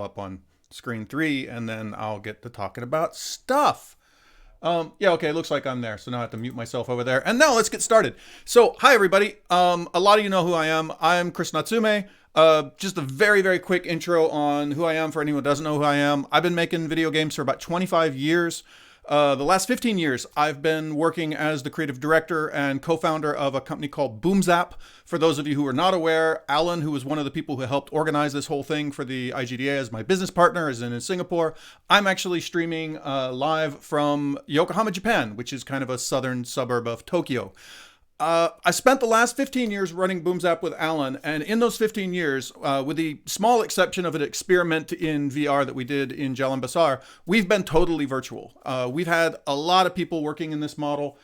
up on screen 3, and then I'll get to talking about stuff. Yeah, okay, looks like I'm there, so now I have to mute myself over there. And now let's get started. So, hi everybody. A lot of you know who I am. I'm Chris Natsuume. Just a very, very quick intro on who I am for anyone who doesn't know who I am. I've been making video games for about 25 years. The last 15 years, I've been working as the creative director and co-founder of a company called BoomZap. For those of you who are not aware, Alan, who was one of the people who helped organize this whole thing for the IGDA as my business partner, is in Singapore. I'm actually streaming live from Yokohama, Japan, which is kind of a southern suburb of Tokyo. I spent the last 15 years running BoomZap with Alan, and in those 15 years, with the small exception of an experiment in VR that we did in Jalan Besar, we've been totally virtual. We've had a lot of people working in this model.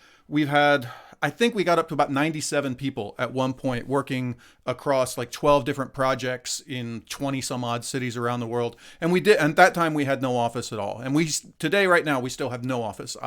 I think we got up to about 97 people at one point working across like 12 different projects in 20 some odd cities around the world. And at that time we had no office at all. And today, right now, we still have no office.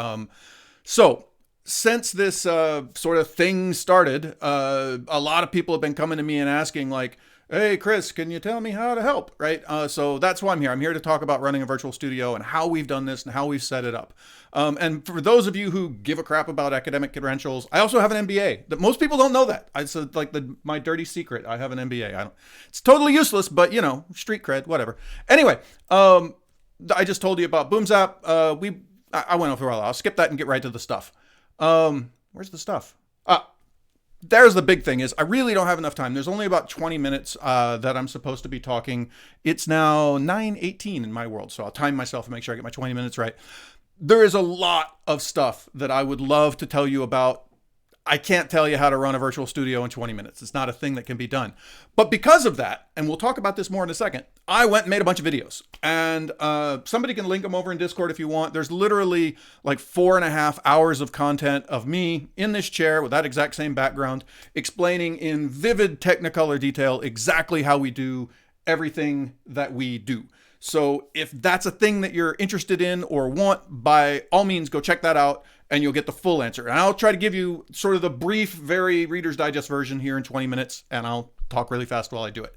Since this sort of thing started, a lot of people have been coming to me and asking like, hey, Chris, can you tell me how to help? Right. So that's why I'm here. I'm here to talk about running a virtual studio and how we've done this and how we've set it up. And for those of you who give a crap about academic credentials, I also have an MBA. That most people don't know that. It's like my dirty secret. I have an MBA. It's totally useless, but you know, street cred, whatever. Anyway, I just told you about BoomZap. I went over all. I'll skip that and get right to the stuff. Where's the stuff? There's the big thing is I really don't have enough time. There's only about 20 minutes that I'm supposed to be talking. It's now 9:18 in my world, so I'll time myself and make sure I get my 20 minutes right. There is a lot of stuff that I would love to tell you about. I can't tell you how to run a virtual studio in 20 minutes. It's not a thing that can be done. But because of that, and we'll talk about this more in a second, I went and made a bunch of videos. And somebody can link them over in Discord if you want. There's literally like 4.5 hours of content of me in this chair with that exact same background, explaining in vivid Technicolor detail exactly how we do everything that we do. So if that's a thing that you're interested in or want, by all means, go check that out and you'll get the full answer. And I'll try to give you sort of the brief, very Reader's Digest version here in 20 minutes, and I'll talk really fast while I do it.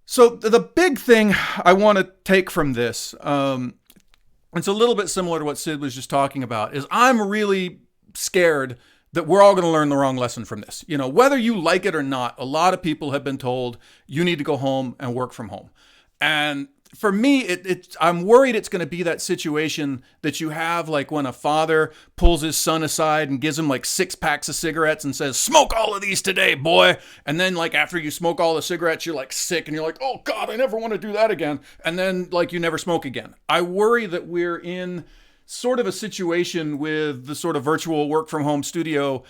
So the big thing I want to take from this, it's a little bit similar to what Sid was just talking about, is I'm really scared that we're all going to learn the wrong lesson from this. You know, whether you like it or not, a lot of people have been told you need to go home and work from home. And for me, I'm worried it's going to be that situation that you have like when a father pulls his son aside and gives him like 6 packs of cigarettes and says, smoke all of these today, boy. And then like after you smoke all the cigarettes, you're like sick and you're like, oh God, I never want to do that again. And then like you never smoke again. I worry that we're in sort of a situation with the sort of virtual work from home studio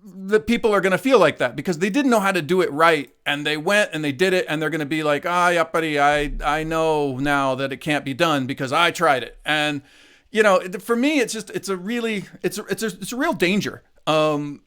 that people are going to feel like that because they didn't know how to do it right. And they went and they did it. And they're going to be like, yeah, buddy, I know now that it can't be done because I tried it. And, you know, for me, it's a real danger. You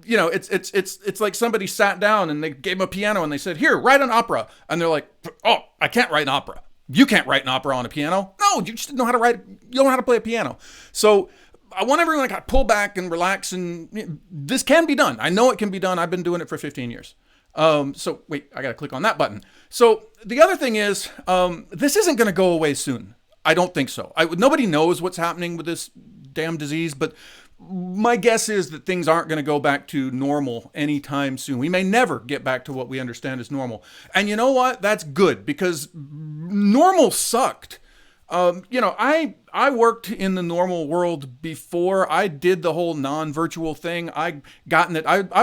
know, it's like somebody sat down and they gave them a piano and they said, here, write an opera. And they're like, oh, I can't write an opera. You can't write an opera on a piano. No, you just know how to write. You don't know how to play a piano. So I want everyone to kind of pull back and relax, and this can be done. I know it can be done. I've been doing it for 15 years. So wait, I got to click on that button. So the other thing is, this isn't going to go away soon. I don't think so. Nobody knows what's happening with this damn disease, but my guess is that things aren't going to go back to normal anytime soon. We may never get back to what we understand as normal. And you know what? That's good because normal sucked. You know, I worked in the normal world before I did the whole non-virtual thing. I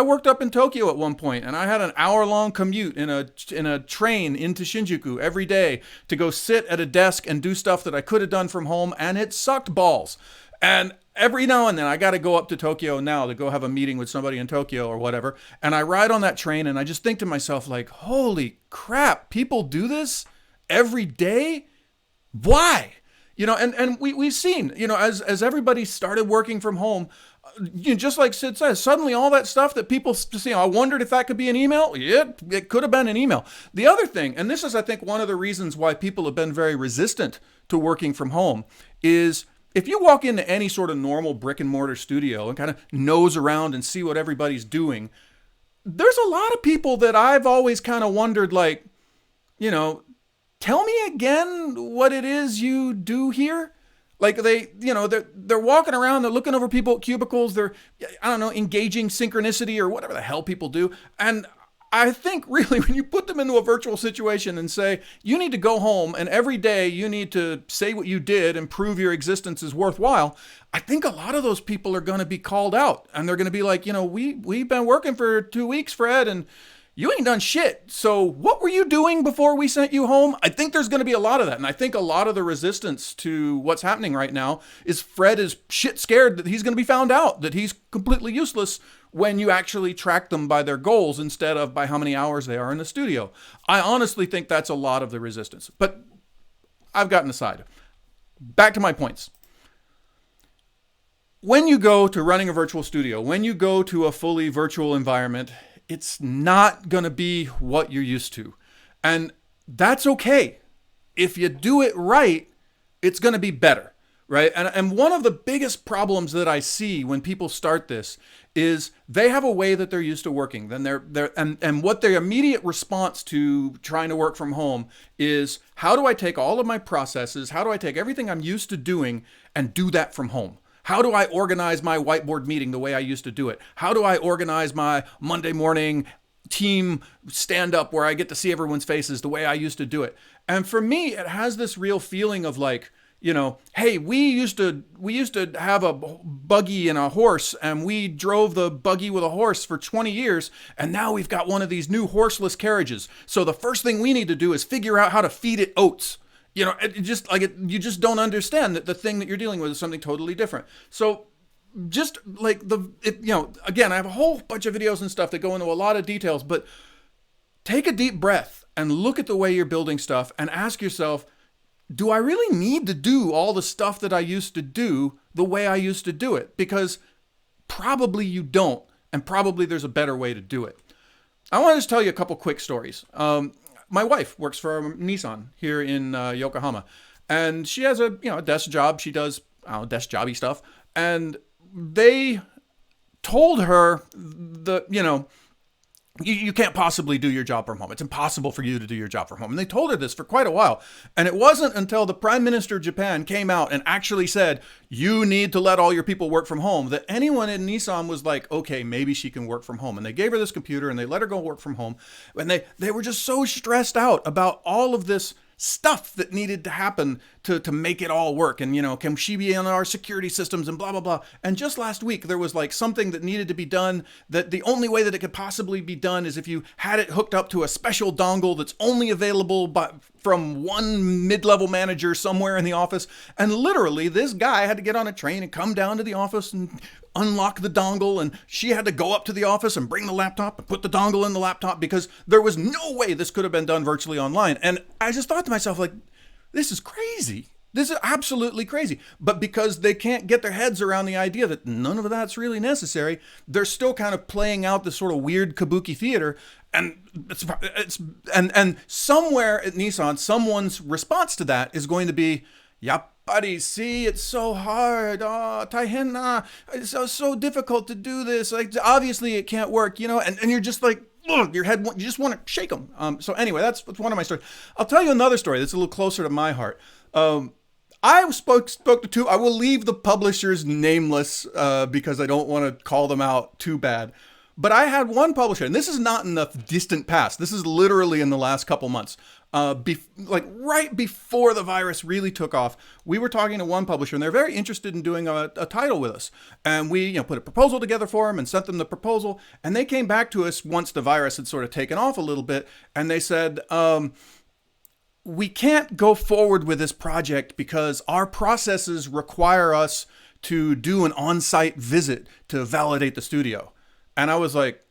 worked up in Tokyo at one point, and I had an hour-long commute in a train into Shinjuku every day to go sit at a desk and do stuff that I could have done from home, and it sucked balls. And every now and then I got to go up to Tokyo now to go have a meeting with somebody in Tokyo or whatever. And I ride on that train and I just think to myself like, holy crap, people do this every day? Why? You know, and we've seen, you know, as everybody started working from home, you know, just like Sid says, suddenly all that stuff that people see, I wondered if that could be an email. Yeah, it could have been an email. The other thing, and this is, I think, one of the reasons why people have been very resistant to working from home, is if you walk into any sort of normal brick and mortar studio and kind of nose around and see what everybody's doing, there's a lot of people that I've always kind of wondered, like, you know, tell me again what it is you do here. Like they're walking around, they're looking over people at cubicles, they're, I don't know, engaging synchronicity or whatever the hell people do. And I think really when you put them into a virtual situation and say, you need to go home and every day you need to say what you did and prove your existence is worthwhile, I think a lot of those people are going to be called out and they're going to be like, we've been working for 2 weeks, Fred, and you ain't done shit. So what were you doing before we sent you home? I think there's going to be a lot of that. And I think a lot of the resistance to what's happening right now is Fred is shit scared that he's going to be found out, that he's completely useless when you actually track them by their goals instead of by how many hours they are in the studio. I honestly think that's a lot of the resistance. But I've gotten aside. Back to my points. When you go to running a virtual studio, when you go to a fully virtual environment, it's not going to be what you're used to. And that's okay. If you do it right, it's going to be better, right? And one of the biggest problems that I see when people start this is they have a way that they're used to working. Then and what their immediate response to trying to work from home is, how do I take all of my processes? How do I take everything I'm used to doing and do that from home? How do I organize my whiteboard meeting the way I used to do it? How do I organize my Monday morning team stand-up where I get to see everyone's faces the way I used to do it? And for me, it has this real feeling of like, hey, we used to have a buggy and a horse, and we drove the buggy with a horse for 20 years, and now we've got one of these new horseless carriages. So the first thing we need to do is figure out how to feed it oats. You just don't understand that the thing that you're dealing with is something totally different. So just like again, I have a whole bunch of videos and stuff that go into a lot of details, but take a deep breath and look at the way you're building stuff and ask yourself, do I really need to do all the stuff that I used to do the way I used to do it? Because probably you don't, and probably there's a better way to do it. I want to just tell you a couple quick stories. My wife works for Nissan here in Yokohama, and she has a desk job. She does desk jobby stuff, and they told her that you can't possibly do your job from home. It's impossible for you to do your job from home. And they told her this for quite a while. And it wasn't until the Prime Minister of Japan came out and actually said, you need to let all your people work from home, that anyone in Nissan was like, okay, maybe she can work from home. And they gave her this computer and they let her go work from home. And they were just so stressed out about all of this stuff that needed to happen to make it all work. And, can she be in our security systems and blah, blah, blah. And just last week, there was like something that needed to be done that the only way that it could possibly be done is if you had it hooked up to a special dongle that's only available from one mid-level manager somewhere in the office. And literally this guy had to get on a train and come down to the office and unlock the dongle, and she had to go up to the office and bring the laptop and put the dongle in the laptop because there was no way this could have been done virtually online. And I just thought to myself, like, this is crazy. This is absolutely crazy. But because they can't get their heads around the idea that none of that's really necessary, they're still kind of playing out this sort of weird kabuki theater. And and somewhere at Nissan, someone's response to that is going to be, yep. Buddy, see, it's so hard. Oh, taihen, it's so difficult to do this. Like, obviously it can't work, and you're just like, ugh, your head, you just want to shake them. So anyway, that's one of my stories. I'll tell you another story that's a little closer to my heart. I spoke to two, I will leave the publishers nameless because I don't want to call them out too bad. But I had one publisher, and this is not in the distant past. This is literally in the last couple months. Right before the virus really took off, we were talking to one publisher, and they're very interested in doing a title with us. And we put a proposal together for them and sent them the proposal. And they came back to us once the virus had sort of taken off a little bit. And they said, we can't go forward with this project because our processes require us to do an on-site visit to validate the studio. And I was like,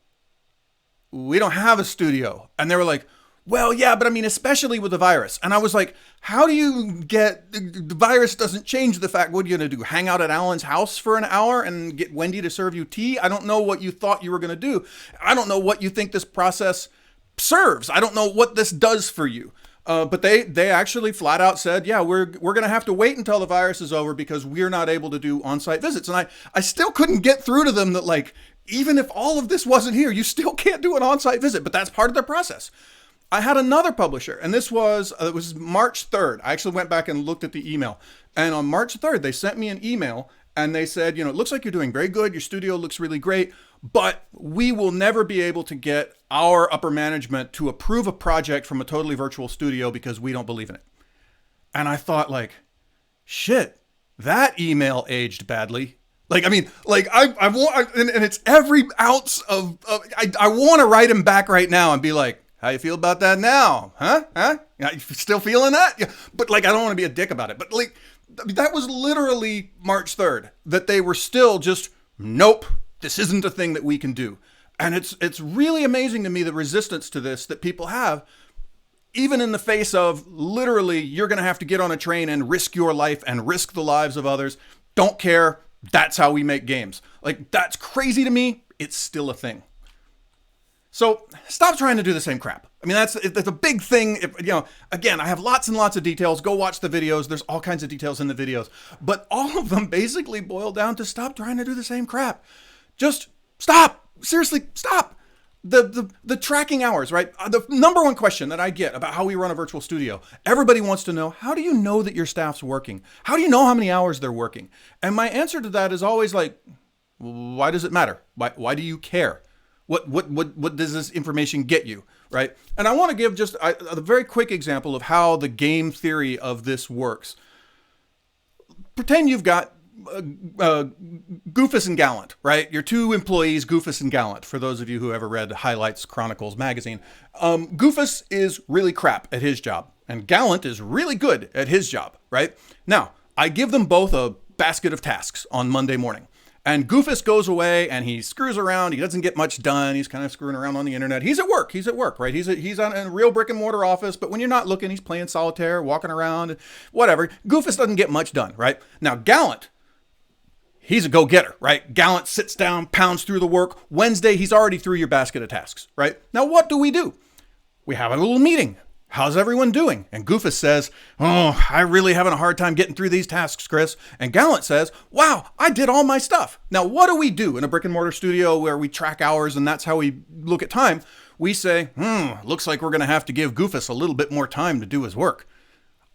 we don't have a studio. And they were like, well, yeah, but I mean, especially with the virus. And I was like, how do you get, the virus doesn't change the fact, what are you going to do? Hang out at Alan's house for an hour and get Wendy to serve you tea? I don't know what you thought you were going to do. I don't know what you think this process serves. I don't know what this does for you. But they actually flat out said, yeah, we're going to have to wait until the virus is over because we're not able to do on-site visits. And I still couldn't get through to them that, like, even if all of this wasn't here, you still can't do an on-site visit, but that's part of their process. I had another publisher, and this was it was March 3rd. I actually went back and looked at the email. And on March 3rd, they sent me an email and they said, it looks like you're doing very good. Your studio looks really great, but we will never be able to get our upper management to approve a project from a totally virtual studio because we don't believe in it. And I thought, like, shit, that email aged badly. Like, I mean, like I want, and it's every ounce of I want to write him back right now and be like, how you feel about that now? Huh? You still feeling that? Yeah. But like, I don't want to be a dick about it. But like, that was literally March 3rd that they were still just, nope, this isn't a thing that we can do. And it's really amazing to me, the resistance to this that people have, even in the face of literally, you're going to have to get on a train and risk your life and risk the lives of others. Don't care. That's how we make games. Like, that's crazy to me. It's still a thing. So stop trying to do the same crap. I mean, that's a big thing. Again, I have lots and lots of details. Go watch the videos. There's all kinds of details in the videos. But all of them basically boil down to stop trying to do the same crap. Just stop. Seriously, stop. The tracking hours, right? The number one question that I get about how we run a virtual studio, everybody wants to know, how do you know that your staff's working? How do you know how many hours they're working? And my answer to that is always like, why does it matter? Why do you care? What does this information get you, right? And I want to give just a very quick example of how the game theory of this works. Pretend you've got Goofus and Gallant, right? Your two employees, Goofus and Gallant, for those of you who ever read Highlights Chronicles magazine. Goofus is really crap at his job, and Gallant is really good at his job, right? Now, I give them both a basket of tasks on Monday morning. And Goofus goes away and he screws around. He doesn't get much done. He's kind of screwing around on the internet. He's at work, right? He's on a real brick and mortar office, but when you're not looking, he's playing solitaire, walking around, whatever. Goofus doesn't get much done, right? Now, Gallant, he's a go-getter, right? Gallant sits down, pounds through the work. Wednesday, he's already through your basket of tasks, right? Now, what do? We have a little meeting. How's everyone doing? And Goofus says, oh, I'm really having a hard time getting through these tasks, Chris. And Gallant says, wow, I did all my stuff. Now, what do we do in a brick and mortar studio where we track hours and that's how we look at time? We say, looks like we're going to have to give Goofus a little bit more time to do his work.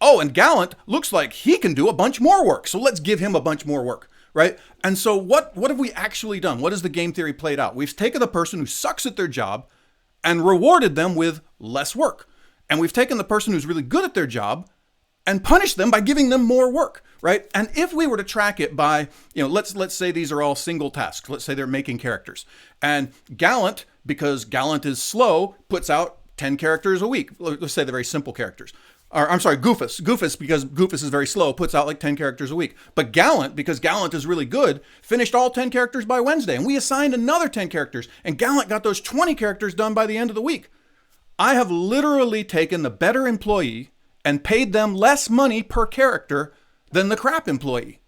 Oh, and Gallant looks like he can do a bunch more work. So let's give him a bunch more work, right? And so what have we actually done? What has the game theory played out? We've taken the person who sucks at their job and rewarded them with less work. And we've taken the person who's really good at their job and punished them by giving them more work, right? And if we were to track it by, let's say these are all single tasks. Let's say they're making characters. And Gallant, because Gallant is slow, puts out 10 characters a week. Let's say they're very simple characters. Or, I'm sorry, Goofus. Goofus, because Goofus is very slow, puts out like 10 characters a week. But Gallant, because Gallant is really good, finished all 10 characters by Wednesday. And we assigned another 10 characters. And Gallant got those 20 characters done by the end of the week. I have literally taken the better employee and paid them less money per character than the crap employee.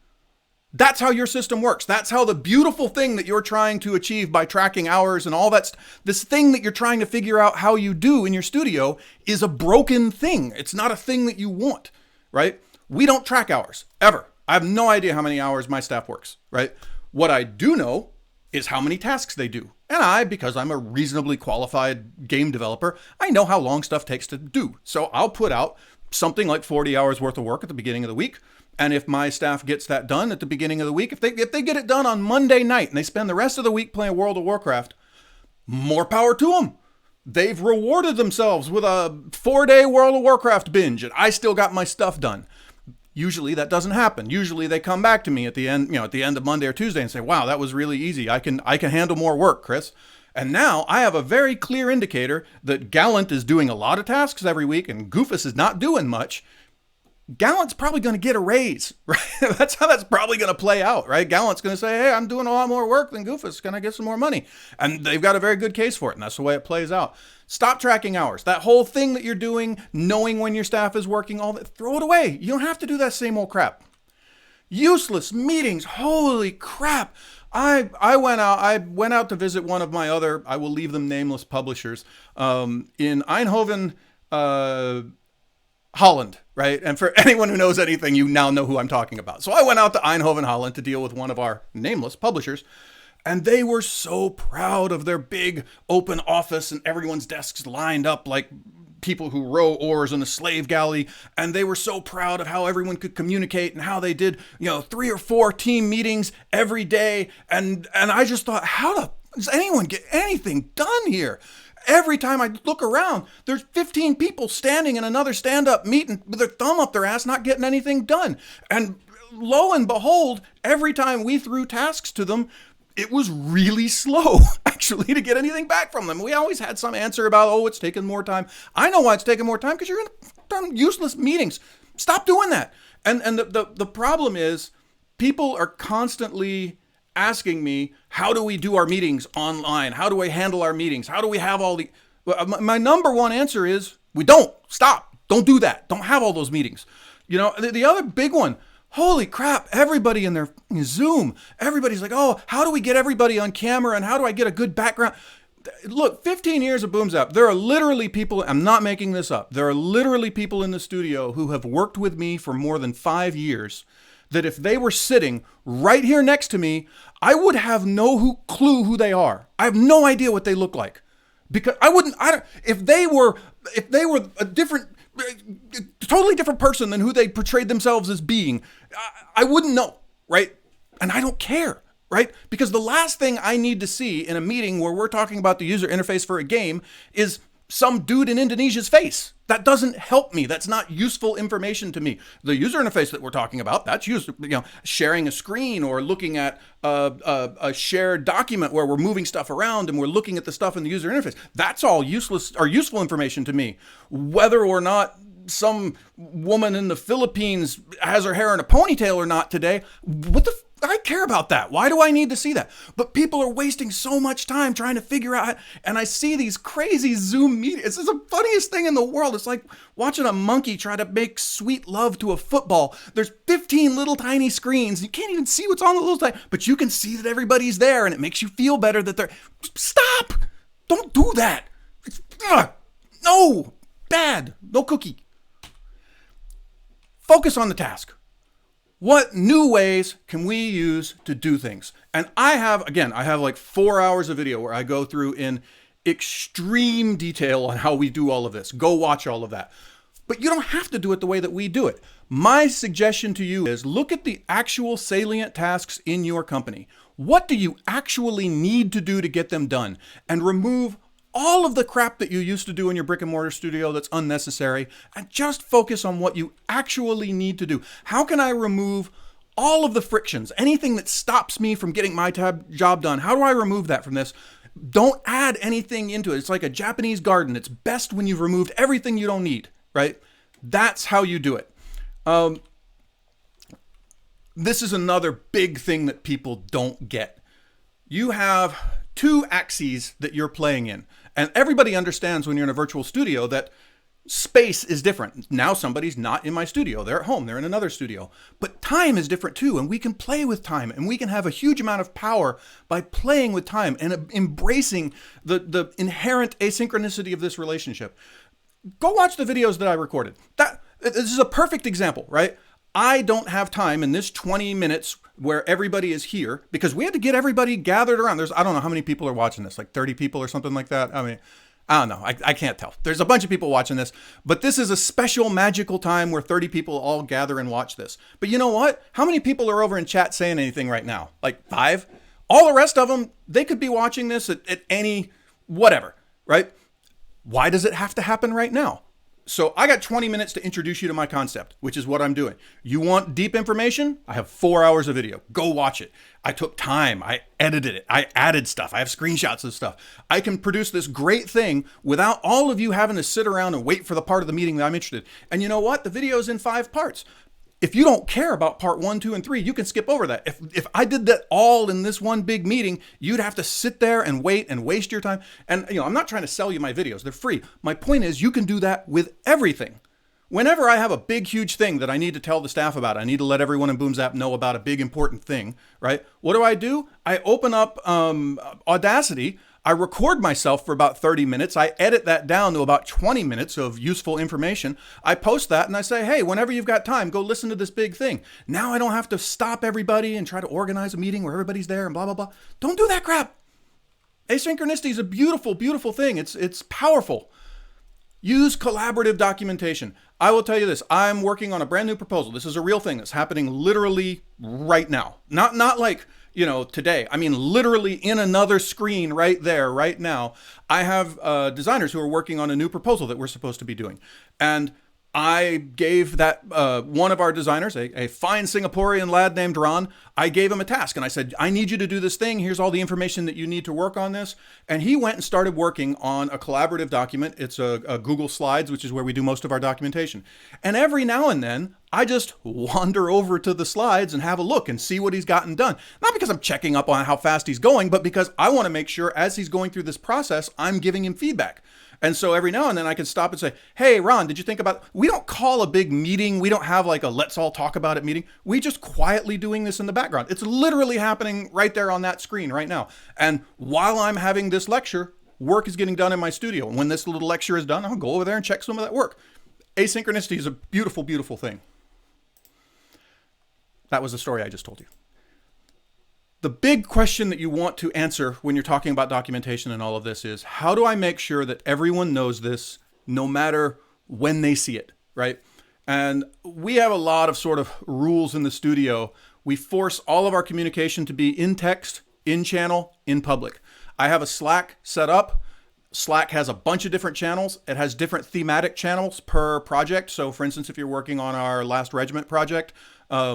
That's how your system works. That's how the beautiful thing that you're trying to achieve by tracking hours and all that, this thing that you're trying to figure out how you do in your studio is a broken thing. It's not a thing that you want, right? We don't track hours, ever. I have no idea how many hours my staff works, right? What I do know is how many tasks they do. And because I'm a reasonably qualified game developer, I know how long stuff takes to do. So I'll put out something like 40 hours worth of work at the beginning of the week. And if my staff gets that done at the beginning of the week, if they get it done on Monday night and they spend the rest of the week playing World of Warcraft, more power to them. They've rewarded themselves with a 4-day World of Warcraft binge, and I still got my stuff done. Usually that doesn't happen. Usually they come back to me at the end of Monday or Tuesday and say, wow, that was really easy. I can handle more work, Chris. And now I have a very clear indicator that Gallant is doing a lot of tasks every week and Goofus is not doing much. Gallant's probably going to get a raise, right? That's how that's probably going to play out, right? Gallant's going to say, hey, I'm doing a lot more work than Goofus. Can I get some more money? And they've got a very good case for it. And that's the way it plays out. Stop tracking hours. That whole thing that you're doing, knowing when your staff is working, all that, throw it away. You don't have to do that same old crap. Useless meetings. Holy crap. I went out to visit one of my other, I will leave them nameless, publishers in Eindhoven, Holland, right? And for anyone who knows anything, you now know who I'm talking about. So I went out to Eindhoven, Holland to deal with one of our nameless publishers. And they were so proud of their big open office and everyone's desks lined up like people who row oars in a slave galley, and they were so proud of how everyone could communicate and how they did, 3 or 4 team meetings every day. And I just thought, how does anyone get anything done here? Every time I look around, there's 15 people standing in another stand-up meeting with their thumb up their ass, not getting anything done. And lo and behold, every time we threw tasks to them, it was really slow, actually, to get anything back from them. We always had some answer about, it's taking more time. I know why it's taking more time, because you're in useless meetings. Stop doing that. And the problem is, people are constantly asking me, how do we do our meetings online? How do we handle our meetings? How do we have all the... My number one answer is, we don't. Stop. Don't do that. Don't have all those meetings. The other big one, holy crap, everybody in their Zoom, everybody's like, how do we get everybody on camera, and how do I get a good background? Look, 15 years of Boom Zap, there are literally people, I'm not making this up, there are literally people in the studio who have worked with me for more than 5 years, that if they were sitting right here next to me, I would have no clue who they are. I have no idea what they look like, because if they were a different, totally different person than who they portrayed themselves as being, I wouldn't know, right? And I don't care, right? Because the last thing I need to see in a meeting where we're talking about the user interface for a game is some dude in Indonesia's face. That doesn't help me. That's not useful information to me. The user interface that we're talking about, that's useful, sharing a screen or looking at a shared document where we're moving stuff around and we're looking at the stuff in the user interface. That's all useful information to me. Whether or not some woman in the Philippines has her hair in a ponytail or not today, I care about that. Why do I need to see that? But people are wasting so much time trying to figure out, and I see these crazy Zoom meetings. This is the funniest thing in the world. It's like watching a monkey try to make sweet love to a football. There's 15 little tiny screens. You can't even see what's on the little tiny, but you can see that everybody's there, and it makes you feel better that they're... Stop! Don't do that! No! Bad! No cookie. Focus on the task. What new ways can we use to do things? And I have like 4 hours of video where I go through in extreme detail on how we do all of this. Go watch all of that. But you don't have to do it the way that we do it. My suggestion to you is look at the actual salient tasks in your company. What do you actually need to do to get them done? And remove all of the crap that you used to do in your brick and mortar studio that's unnecessary, and just focus on what you actually need to do. How can I remove all of the frictions, anything that stops me from getting my job done? How do I remove that from this? Don't add anything into it. It's like a Japanese garden. It's best when you've removed everything you don't need, right? That's how you do it. This is another big thing that people don't get. You have 2 axes that you're playing in. And everybody understands when you're in a virtual studio that space is different. Now somebody's not in my studio. They're at home. They're in another studio. But time is different too. And we can play with time. And we can have a huge amount of power by playing with time and embracing the inherent asynchronicity of this relationship. Go watch the videos that I recorded. This is a perfect example, right? I don't have time in this 20 minutes where everybody is here, because we had to get everybody gathered around. I don't know how many people are watching this, like 30 people or something like that. I mean, I don't know. I can't tell. There's a bunch of people watching this, but this is a special magical time where 30 people all gather and watch this. But you know what? How many people are over in chat saying anything right now? Like 5? All the rest of them, they could be watching this at any whatever, right? Why does it have to happen right now? So I got 20 minutes to introduce you to my concept, which is what I'm doing. You want deep information? I have 4 hours of video. Go watch it. I took time. I edited it. I added stuff. I have screenshots of stuff. I can produce this great thing without all of you having to sit around and wait for the part of the meeting that I'm interested in. And you know what? The video is in 5 parts. If you don't care about part 1, 2, and 3, you can skip over that. If I did that all in this one big meeting, you'd have to sit there and wait and waste your time. And I'm not trying to sell you my videos. They're free. My point is you can do that with everything. Whenever I have a big, huge thing that I need to tell the staff about, I need to let everyone in Boom Zap know about a big, important thing, right? What do? I open up Audacity. I record myself for about 30 minutes. I edit that down to about 20 minutes of useful information. I post that and I say, hey, whenever you've got time, go listen to this big thing. Now I don't have to stop everybody and try to organize a meeting where everybody's there and blah, blah, blah. Don't do that crap. Asynchronicity is a beautiful, beautiful thing. It's powerful. Use collaborative documentation. I will tell you this. I'm working on a brand new proposal. This is a real thing that's happening literally right now. Not like, today. I mean, literally in another screen right there, right now. I have designers who are working on a new proposal that we're supposed to be doing. And I gave that one of our designers, a fine Singaporean lad named Ron, I gave him a task and I said, I need you to do this thing. Here's all the information that you need to work on this. And he went and started working on a collaborative document. It's a Google Slides, which is where we do most of our documentation. And every now and then, I just wander over to the slides and have a look and see what he's gotten done. Not because I'm checking up on how fast he's going, but because I want to make sure as he's going through this process, I'm giving him feedback. And so every now and then I can stop and say, hey, Ron, did you think about, we don't call a big meeting. We don't have like a let's all talk about it meeting. We just quietly doing this in the background. It's literally happening right there on that screen right now. And while I'm having this lecture, work is getting done in my studio. And when this little lecture is done, I'll go over there and check some of that work. Asynchronicity is a beautiful, beautiful thing. That was the story I just told you. The big question that you want to answer when you're talking about documentation and all of this is, how do I make sure that everyone knows this no matter when they see it, right? And we have a lot of sort of rules in the studio. We force all of our communication to be in text, in channel, in public. I have a Slack set up. Slack has a bunch of different channels. It has different thematic channels per project. So for instance, if you're working on our Last Regiment project,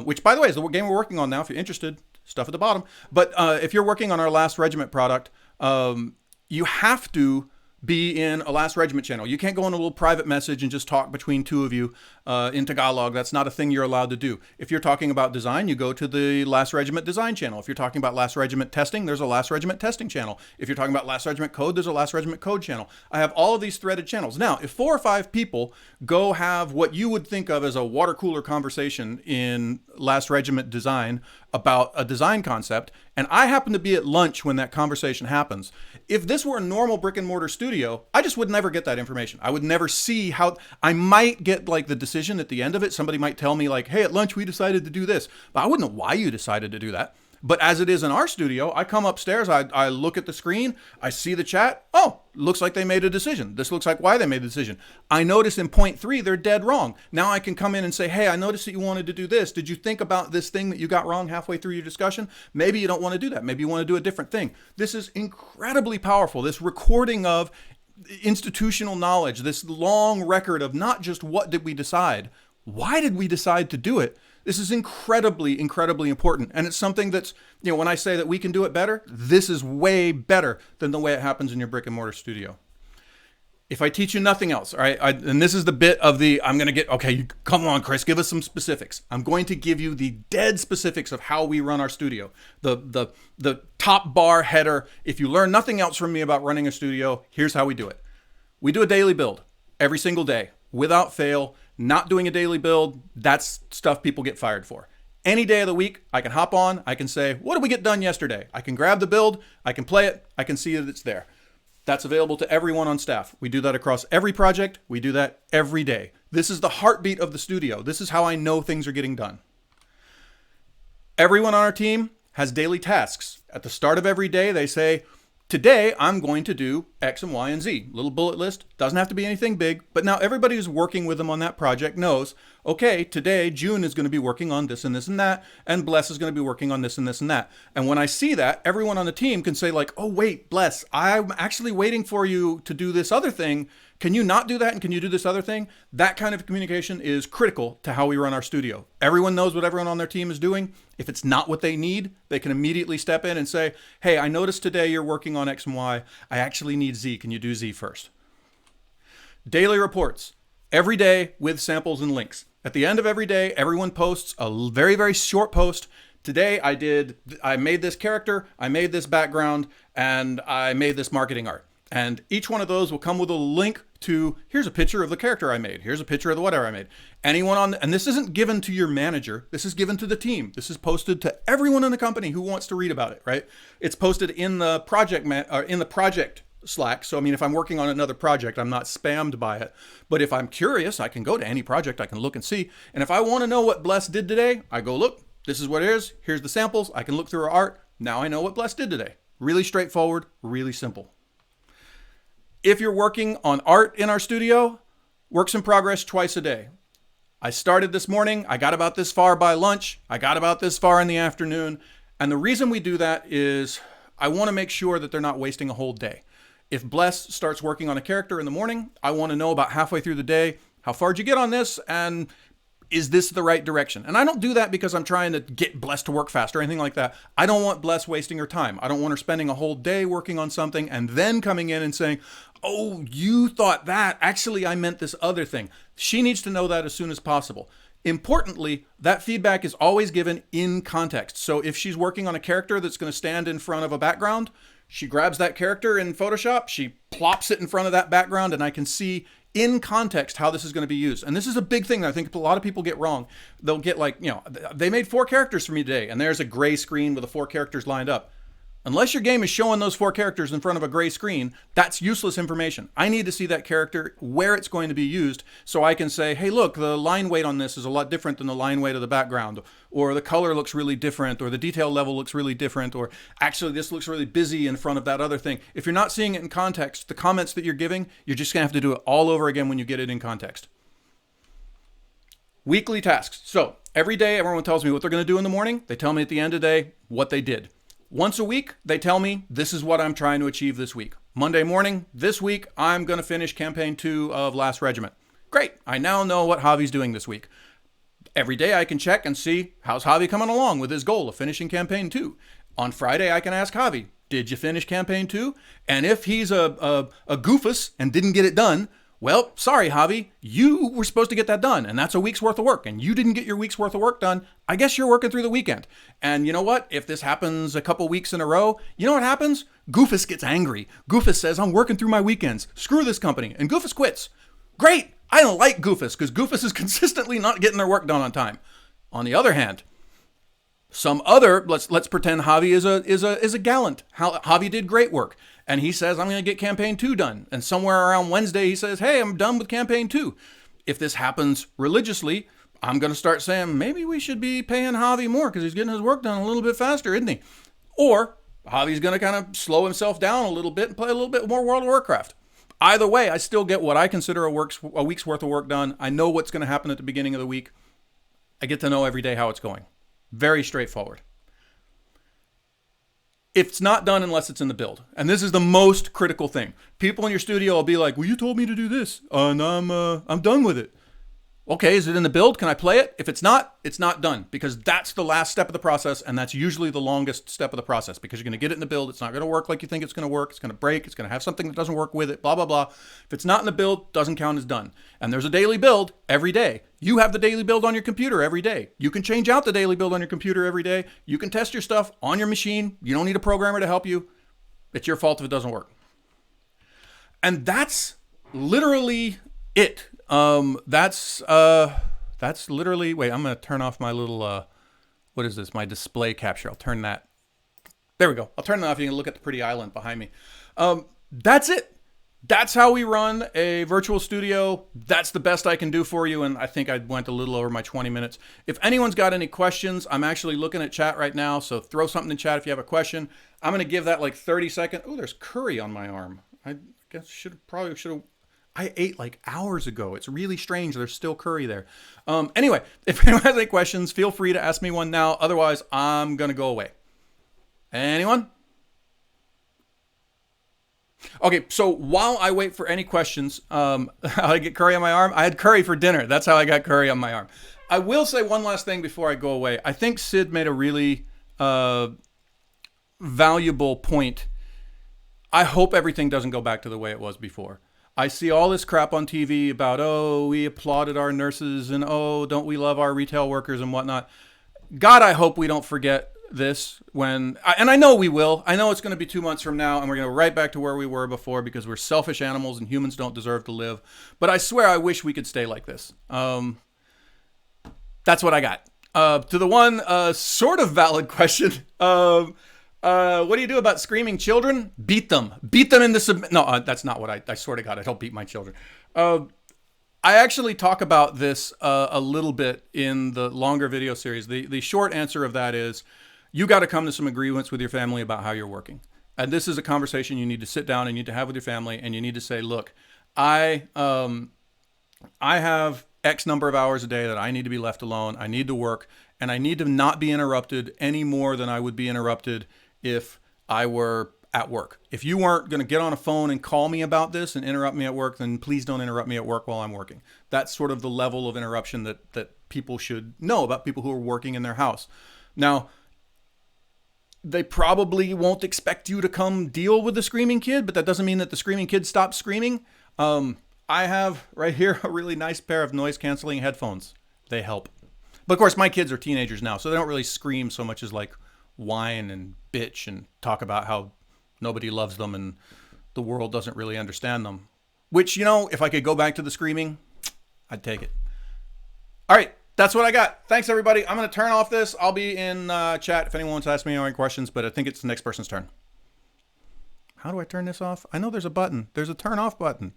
which by the way is the game we're working on now, if you're interested, stuff at the bottom. But if you're working on our Last Regiment product, you have to be in a Last Regiment channel. You can't go in a little private message and just talk between two of you in Tagalog. That's not a thing you're allowed to do. If you're talking about design, you go to the Last Regiment design channel. If you're talking about Last Regiment testing, there's a Last Regiment testing channel. If you're talking about Last Regiment code, there's a Last Regiment code channel. I have all of these threaded channels. Now, if 4 or 5 people go have what you would think of as a water cooler conversation in Last Regiment design about a design concept, and I happen to be at lunch when that conversation happens, if this were a normal brick and mortar studio, I just would never get that information. I would never see how. I might get like the decision at the end of it. Somebody might tell me like, hey, at lunch we decided to do this, but I wouldn't know why you decided to do that. But as it is in our studio, I come upstairs, I look at the screen, I see the chat. Oh, looks like they made a decision. This looks like why they made the decision. I notice in point 3, they're dead wrong. Now I can come in and say, hey, I noticed that you wanted to do this. Did you think about this thing that you got wrong halfway through your discussion? Maybe you don't want to do that. Maybe you want to do a different thing. This is incredibly powerful. This recording of institutional knowledge, this long record of not just what did we decide, why did we decide to do it? This is incredibly, incredibly important. And it's something that's, when I say that we can do it better, this is way better than the way it happens in your brick and mortar studio. If I teach you nothing else, all right, and this is the bit of okay, come on, Chris, give us some specifics. I'm going to give you the dead specifics of how we run our studio. The top bar header. If you learn nothing else from me about running a studio, here's how we do it. We do a daily build every single day without fail. Not doing a daily build, that's stuff people get fired for. Any day of the week, I can hop on, I can say, what did we get done yesterday? I can grab the build, I can play it, I can see that it's there. That's available to everyone on staff. We do that across every project. We do that every day. This is the heartbeat of the studio. This is how I know things are getting done. Everyone on our team has daily tasks. At the start of every day, they say, today, I'm going to do X and Y and Z. Little bullet list. Doesn't have to be anything big. But now everybody who's working with them on that project knows, okay, today, June is going to be working on this and this and that. And Bless is going to be working on this and this and that. And when I see that, everyone on the team can say like, oh, wait, Bless, I'm actually waiting for you to do this other thing. Can you not do that? And can you do this other thing? That kind of communication is critical to how we run our studio. Everyone knows what everyone on their team is doing. If it's not what they need, they can immediately step in and say, hey, I noticed today you're working on X and Y. I actually need Z. Can you do Z first? Daily reports. Every day with samples and links. At the end of every day, everyone posts a very, very short post. Today I made this character, I made this background, and I made this marketing art. And each one of those will come with a link to, here's a picture of the character I made. Here's a picture of the whatever I made. Anyone and this isn't given to your manager. This is given to the team. This is posted to everyone in the company who wants to read about it, right? It's posted in the project Slack. So, I mean, if I'm working on another project, I'm not spammed by it. But if I'm curious, I can go to any project. I can look and see. And if I want to know what Bless did today, I go, look, this is what it is. Here's the samples. I can look through our art. Now I know what Bless did today. Really straightforward, really simple. If you're working on art in our studio, works in progress twice a day. I started this morning. I got about this far by lunch. I got about this far in the afternoon. And the reason we do that is I want to make sure that they're not wasting a whole day. If Bless starts working on a character in the morning, I want to know about halfway through the day, how far did you get on this? And is this the right direction? And I don't do that because I'm trying to get Bless to work faster or anything like that. I don't want Bless wasting her time. I don't want her spending a whole day working on something and then coming in and saying, oh, you thought that. Actually, I meant this other thing. She needs to know that as soon as possible. Importantly, that feedback is always given in context. So if she's working on a character that's going to stand in front of a background, she grabs that character in Photoshop, she plops it in front of that background, and I can see in context how this is going to be used. And this is a big thing that I think a lot of people get wrong. They'll get like, they made 4 characters for me today, and there's a gray screen with the 4 characters lined up. Unless your game is showing those 4 characters in front of a gray screen, that's useless information. I need to see that character, where it's going to be used, so I can say, hey, look, the line weight on this is a lot different than the line weight of the background, or the color looks really different, or the detail level looks really different, or actually this looks really busy in front of that other thing. If you're not seeing it in context, the comments that you're giving, you're just going to have to do it all over again when you get it in context. Weekly tasks. So every day, everyone tells me what they're going to do in the morning. They tell me at the end of the day what they did. Once a week, they tell me, this is what I'm trying to achieve this week. Monday morning, this week, I'm going to finish campaign 2 of Last Regiment. Great. I now know what Javi's doing this week. Every day I can check and see, how's Javi coming along with his goal of finishing campaign 2? On Friday, I can ask Javi, did you finish campaign 2? And if he's a goofus and didn't get it done, well, sorry, Javi, you were supposed to get that done, and that's a week's worth of work, and you didn't get your week's worth of work done. I guess you're working through the weekend. And you know what? If this happens a couple weeks in a row, you know what happens? Goofus gets angry. Goofus says, I'm working through my weekends. Screw this company. And Goofus quits. Great. I don't like Goofus because Goofus is consistently not getting their work done on time. On the other hand, some other, let's pretend Javi is a gallant. Javi did great work. And he says, I'm going to get campaign 2 done. And somewhere around Wednesday, he says, hey, I'm done with campaign 2. If this happens religiously, I'm going to start saying, maybe we should be paying Javi more because he's getting his work done a little bit faster, isn't he? Or Javi's going to kind of slow himself down a little bit and play a little bit more World of Warcraft. Either way, I still get what I consider a week's worth of work done. I know what's going to happen at the beginning of the week. I get to know every day how it's going. Very straightforward. It's not done unless it's in the build. And this is the most critical thing. People in your studio will be like, well, you told me to do this, and I'm done with it. Okay, is it in the build? Can I play it? If it's not done, because that's the last step of the process, and that's usually the longest step of the process, because you're going to get it in the build. It's not going to work like you think it's going to work. It's going to break. It's going to have something that doesn't work with it, blah, blah, blah. If it's not in the build, doesn't count as done. And there's a daily build every day. You have the daily build on your computer every day. You can change out the daily build on your computer every day. You can test your stuff on your machine. You don't need a programmer to help you. It's your fault if it doesn't work. And that's literally it. That's literally, wait, I'm going to turn off my little, what is this? My display capture. I'll turn that. There we go. I'll turn it off. You can look at the pretty island behind me. That's it. That's how we run a virtual studio. That's the best I can do for you. And I think I went a little over my 20 minutes. If anyone's got any questions, I'm actually looking at chat right now. So throw something in chat if you have a question. I'm going to give that like 30 seconds. Oh, there's curry on my arm. I guess should have. I ate like hours ago. It's really strange. There's still curry there. Anyway, if anyone has any questions, feel free to ask me one now. Otherwise, I'm going to go away. Anyone? Okay, so while I wait for any questions, how I get curry on my arm? I had curry for dinner. That's how I got curry on my arm. I will say one last thing before I go away. I think Sid made a really valuable point. I hope everything doesn't go back to the way it was before. I see all this crap on TV about, oh, we applauded our nurses and, oh, don't we love our retail workers and whatnot. God, I hope we don't forget this and I know we will. I know it's going to be 2 months from now and we're going to go right back to where we were before because we're selfish animals and humans don't deserve to live. But I swear I wish we could stay like this. That's what I got. To the one sort of valid question, what do you do about screaming children? Beat them. Beat them in the No, that's not what I swear to God, I don't beat my children. I actually talk about this a little bit in the longer video series. The short answer of that is you got to come to some agreements with your family about how you're working. And this is a conversation you need to sit down and you need to have with your family, and you need to say, look, I have X number of hours a day that I need to be left alone. I need to work, and I need to not be interrupted any more than I would be interrupted if I were at work. If you weren't going to get on a phone and call me about this and interrupt me at work, then please don't interrupt me at work while I'm working. That's sort of the level of interruption that people should know about people who are working in their house. Now, they probably won't expect you to come deal with the screaming kid, but that doesn't mean that the screaming kid stops screaming. I have right here a really nice pair of noise canceling headphones. They help. But of course, my kids are teenagers now, so they don't really scream so much as like whine and bitch and talk about how nobody loves them and the world doesn't really understand them. Which, you know, if I could go back to the screaming, I'd take it. All right. That's what I got. Thanks, everybody. I'm going to turn off this. I'll be in chat if anyone wants to ask me any questions, but I think it's the next person's turn. How do I turn this off? I know there's a button. There's a turn off button.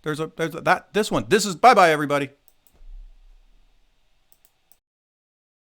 This one. This is bye-bye, everybody.